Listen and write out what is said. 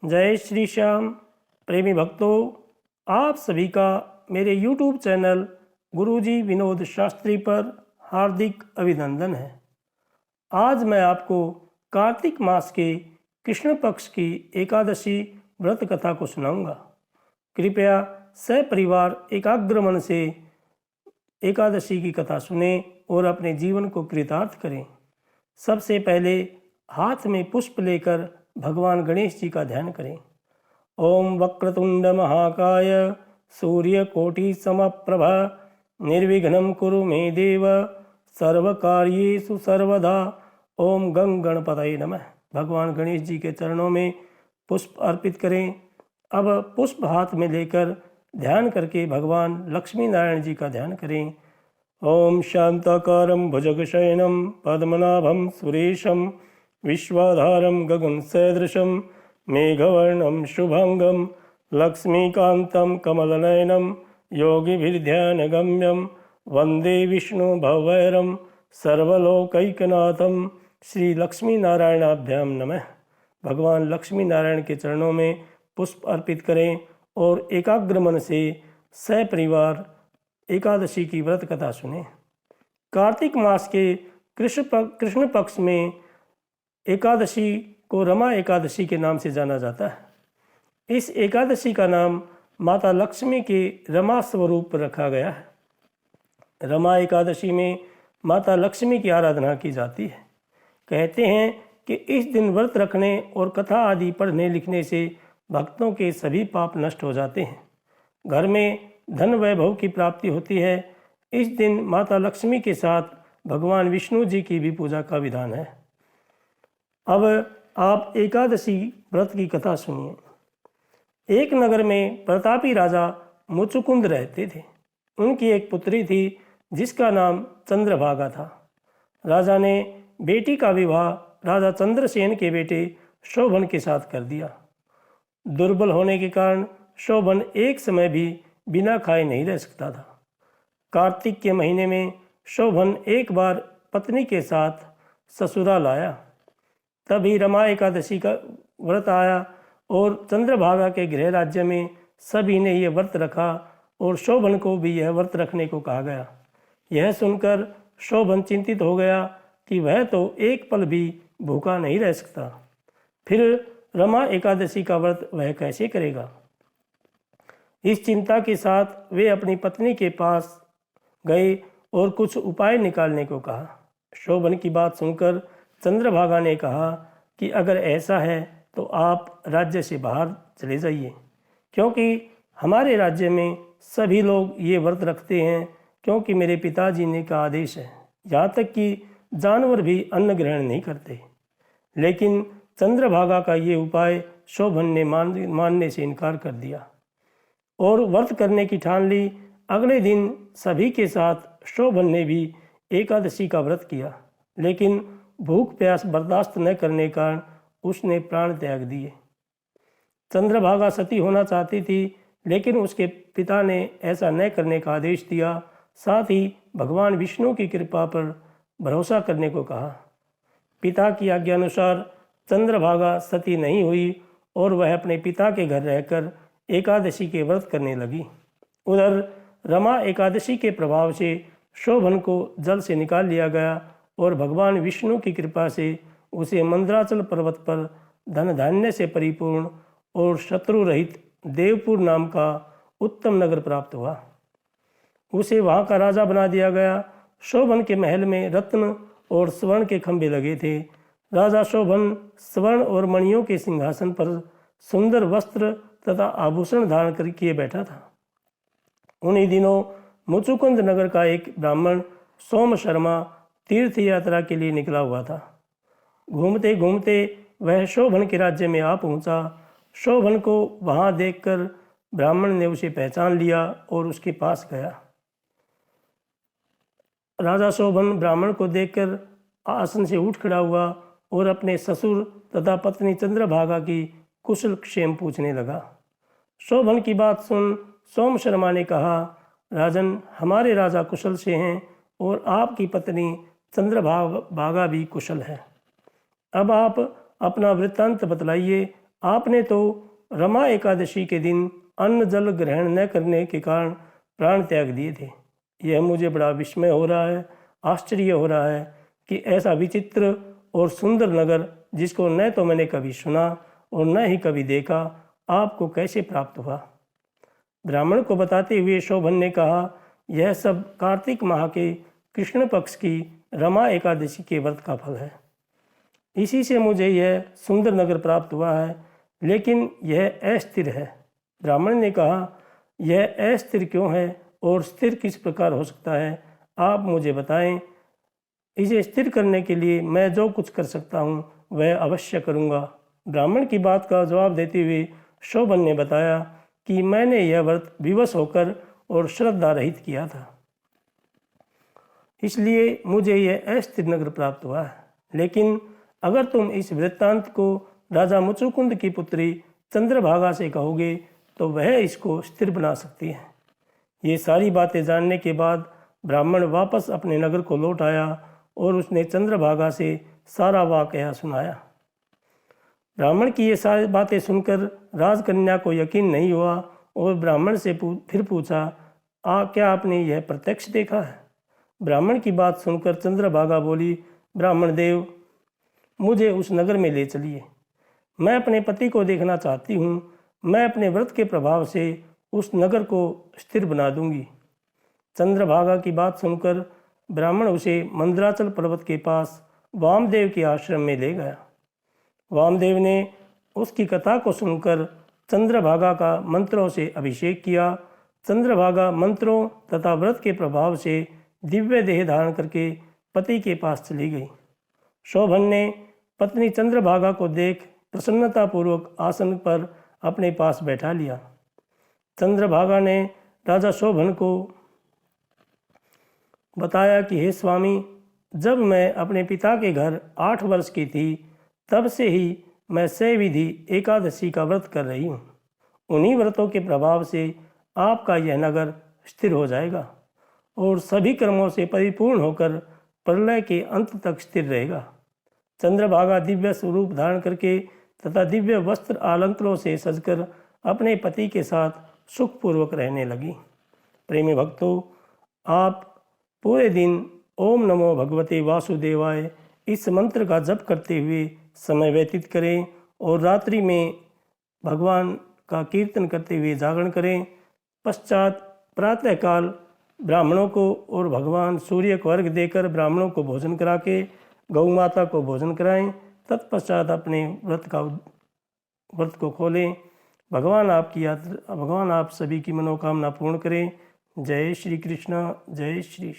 जय श्री श्याम। प्रेमी भक्तों, आप सभी का मेरे YouTube चैनल गुरुजी विनोद शास्त्री पर हार्दिक अभिनंदन है। आज मैं आपको कार्तिक मास के कृष्ण पक्ष की एकादशी व्रत कथा को सुनाऊंगा। कृपया सपरिवार एकाग्र मन से एकादशी की कथा सुने और अपने जीवन को कृतार्थ करें। सबसे पहले हाथ में पुष्प लेकर भगवान गणेश जी का ध्यान करें। ओम वक्रतुंड महाकाय सूर्यकोटि समप्रभ निर्विघ्नं कुरु मे देव सर्वकार्येषु सर्वदा। ओम गं गणपतये नमः। भगवान गणेश जी के चरणों में पुष्प अर्पित करें। अब पुष्प हाथ में लेकर ध्यान करके भगवान लक्ष्मी नारायण जी का ध्यान करें। ओम शांताकारं भुजगशयनं पद्मनाभं सुरेशं विश्वाधारं गगनसदृशं मेघवर्णं शुभांगं लक्ष्मीकान्तं कमलनयनं योगिभिर्ध्यानगम्यं वंदे विष्णु भवैरं सर्वलोकैकनाथं। श्री लक्ष्मी नारायणाभ्याम नमः। भगवान लक्ष्मी नारायण के चरणों में पुष्प अर्पित करें और एकाग्र मन से सपरिवार एकादशी की व्रत कथा सुने। कार्तिक मास के कृष्ण पक्ष में एकादशी को रमा एकादशी के नाम से जाना जाता है। इस एकादशी का नाम माता लक्ष्मी के रमा स्वरूप पर रखा गया है। रमा एकादशी में माता लक्ष्मी की आराधना की जाती है। कहते हैं कि इस दिन व्रत रखने और कथा आदि पढ़ने लिखने से भक्तों के सभी पाप नष्ट हो जाते हैं। घर में धन वैभव की प्राप्ति होती है। इस दिन माता लक्ष्मी के साथ भगवान विष्णु जी की भी पूजा का विधान है। अब आप एकादशी व्रत की कथा सुनिए। एक नगर में प्रतापी राजा मुचुकुंद रहते थे। उनकी एक पुत्री थी जिसका नाम चंद्रभागा था। राजा ने बेटी का विवाह राजा चंद्रसेन के बेटे शोभन के साथ कर दिया। दुर्बल होने के कारण शोभन एक समय भी बिना खाए नहीं रह सकता था। कार्तिक के महीने में शोभन एक बार पत्नी के साथ ससुराल आया। तभी रमा एकादशी का व्रत आया और चंद्रभागा के गृह राज्य में सभी ने यह व्रत रखा और शोभन को भी यह व्रत रखने को कहा गया। यह सुनकर शोभन चिंतित हो गया कि वह तो एक पल भी भूखा नहीं रह सकता, फिर रमा एकादशी का व्रत वह कैसे करेगा। इस चिंता के साथ वे अपनी पत्नी के पास गए और कुछ उपाय निकालने को कहा। शोभन की बात सुनकर चंद्रभागा ने कहा कि अगर ऐसा है तो आप राज्य से बाहर चले जाइए, क्योंकि हमारे राज्य में सभी लोग ये व्रत रखते हैं, क्योंकि मेरे पिताजी ने का आदेश है। यहाँ तक कि जानवर भी अन्न ग्रहण नहीं करते। लेकिन चंद्रभागा का ये उपाय शोभन ने मानने से इनकार कर दिया और व्रत करने की ठान ली। अगले दिन सभी के साथ शोभन ने भी एकादशी का व्रत किया, लेकिन भूख प्यास बर्दाश्त न करने के कारण उसने प्राण त्याग दिए। चंद्रभागा सती होना चाहती थी, लेकिन उसके पिता ने ऐसा न करने का आदेश दिया। साथ ही भगवान विष्णु की कृपा पर भरोसा करने को कहा। पिता की आज्ञा अनुसार चंद्रभागा सती नहीं हुई और वह अपने पिता के घर रहकर एकादशी के व्रत करने लगी। उधर रमा एकादशी के प्रभाव से शोभन को जल से निकाल लिया गया और भगवान विष्णु की कृपा से उसे मंदराचल पर्वत पर धन धान्य से परिपूर्ण और शत्रु रहित देवपुर नाम का उत्तम नगर प्राप्त हुआ। उसे वहाँ का राजा बना दिया गया। शोभन के महल में रत्न और स्वर्ण के खंभे लगे थे। राजा शोभन स्वर्ण और मणियों के सिंहासन पर सुंदर वस्त्र तथा आभूषण धारण कर किए बैठा था। उन्हीं दिनों मुचुकुंद नगर का एक ब्राह्मण सोम शर्मा तीर्थ यात्रा के लिए निकला हुआ था। घूमते घूमते वह शोभन के राज्य में आ पहुंचा। शोभन को वहां देखकर ब्राह्मण ने उसे पहचान लिया और उसके पास गया। राजा शोभन ब्राह्मण को देखकर आसन से उठ खड़ा हुआ और अपने ससुर तथा पत्नी चंद्रभागा की कुशल क्षेम पूछने लगा। शोभन की बात सुन सोम शर्मा ने कहा, राजन, हमारे राजा कुशल से हैं और आपकी पत्नी चंद्रभागा भी कुशल है। अब आप अपना वृत्तांत बतलाइए आपने तो रमा एकादशी के दिन अन्न जल ग्रहण न करने के कारण प्राण त्याग दिए थे। यह मुझे बड़ा विस्मय हो रहा है, आश्चर्य हो रहा है कि ऐसा विचित्र और सुंदर नगर, जिसको न तो मैंने कभी सुना और न ही कभी देखा, आपको कैसे प्राप्त हुआ। ब्राह्मण को बताते हुए शोभन ने कहा, यह सब कार्तिक माह के कृष्ण पक्ष की रमा एकादशी के व्रत का फल है। इसी से मुझे यह सुंदर नगर प्राप्त हुआ है, लेकिन यह अस्थिर है। ब्राह्मण ने कहा, यह अस्थिर क्यों है और स्थिर किस प्रकार हो सकता है, आप मुझे बताएं। इसे स्थिर करने के लिए मैं जो कुछ कर सकता हूँ वह अवश्य करूँगा। ब्राह्मण की बात का जवाब देते हुए शोभन ने बताया कि मैंने यह व्रत विवश होकर और श्रद्धा रहित किया था, इसलिए मुझे यह अस्थिर नगर प्राप्त हुआ है। लेकिन अगर तुम इस वृत्तांत को राजा मुचुकुंद की पुत्री चंद्रभागा से कहोगे तो वह इसको स्थिर बना सकती है। ये सारी बातें जानने के बाद ब्राह्मण वापस अपने नगर को लौट आया और उसने चंद्रभागा से सारा वाकया सुनाया। ब्राह्मण की ये सारी बातें सुनकर राजकन्या को यकीन नहीं हुआ और ब्राह्मण से फिर पूछा, क्या आपने यह प्रत्यक्ष देखा है? ब्राह्मण की बात सुनकर चंद्रभागा बोली, ब्राह्मण देव, मुझे उस नगर में ले चलिए। मैं अपने पति को देखना चाहती हूँ। मैं अपने व्रत के प्रभाव से उस नगर को स्थिर बना दूंगी। चंद्रभागा की बात सुनकर ब्राह्मण उसे मंदराचल पर्वत के पास वामदेव के आश्रम में ले गया। वामदेव ने उसकी कथा को सुनकर चंद्रभागा का मंत्रों से अभिषेक किया। चंद्रभागा मंत्रों तथा व्रत के प्रभाव से दिव्य देह धारण करके पति के पास चली गई। शोभन ने पत्नी चंद्रभागा को देख प्रसन्नतापूर्वक आसन पर अपने पास बैठा लिया। चंद्रभागा ने राजा शोभन को बताया कि हे स्वामी, जब मैं अपने पिता के घर 8 वर्ष की थी तब से ही मैं सविधि एकादशी का व्रत कर रही हूँ। उन्हीं व्रतों के प्रभाव से आपका यह नगर स्थिर हो जाएगा और सभी कर्मों से परिपूर्ण होकर प्रलय के अंत तक स्थिर रहेगा। चंद्रभागा दिव्य स्वरूप धारण करके तथा दिव्य वस्त्र आलंकारों से सजकर अपने पति के साथ सुखपूर्वक रहने लगी। प्रेमी भक्तों, आप पूरे दिन ओम नमो भगवते वासुदेवाय इस मंत्र का जप करते हुए समय व्यतीत करें और रात्रि में भगवान का कीर्तन करते हुए जागरण करें। पश्चात प्रातःकाल ब्राह्मणों को और भगवान सूर्य को अर्घ्य देकर ब्राह्मणों को भोजन करा के गौ माता को भोजन कराएं। तत्पश्चात अपने व्रत को खोलें। भगवान आप सभी की मनोकामना पूर्ण करें। जय श्री कृष्ण, जय श्री।